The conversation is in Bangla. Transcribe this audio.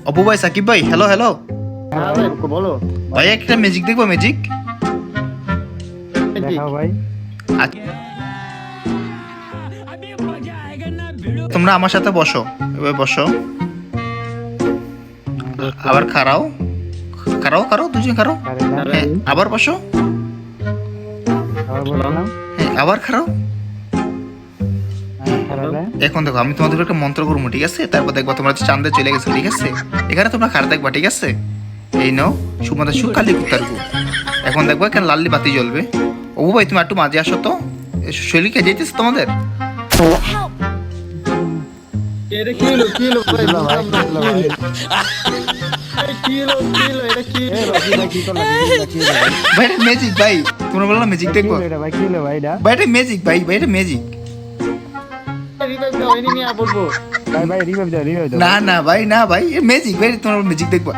অপু ভাই, সাকিব ভাই, হ্যালো হ্যালো হ্যাঁ ভাই বলো। ভাই, একটা ম্যাজিক দেখবো, ম্যাজিক। দেখাও ভাই। তোমরা আমার সাথে বসো, এবার বসো, আবার খাড়াও, খাড়াও খাড়াও, দুজন খাড়াও, হ্যাঁ আবার বসো, আবার বললাম। হ্যাঁ আবার খাড়াও। খারালে। এখন দেখো, আমি তোমাদের একটা মন্ত্র করবো, ঠিক আছে? তারপর দেখবো তোমরা চাঁদে চলে গেছো, ঠিক আছে? এখানে তোমরা খাড়া দেখবা, ঠিক আছে? এই নাও, সুমাদা সু কালি কুত্তার গু। এখন দেখবো এখানে লাল্লি বাতি জ্বলবে। ও ভাই, তুমি একটু মাঝে আসো তো। শৈলীকে যেতেছে তোমাদের। এটা কি হলো ভাই? দিলো ভাই, দিলো ভাই। কি হলো এটা কি? এ ভাই, ভাই কি করলা? কি হলো ভাই? ভাই এটা ম্যাজিক ভাই, তোমরা বললাম ম্যাজিক কি দেখবো। হলো এটা ভাই? কি হলো ভাই এটা? ভাই এটা ম্যাজিক ভাই, ভাই এটা ম্যাজিক। রিভাইভ দাও, এনিমি বলবো। ভাই ভাই রিভাইভ দাও, রিভাইভ দাও। না না ভাই, না ভাই, ম্যাজিক ভাই, তোমরা ম্যাজিক দেখবো।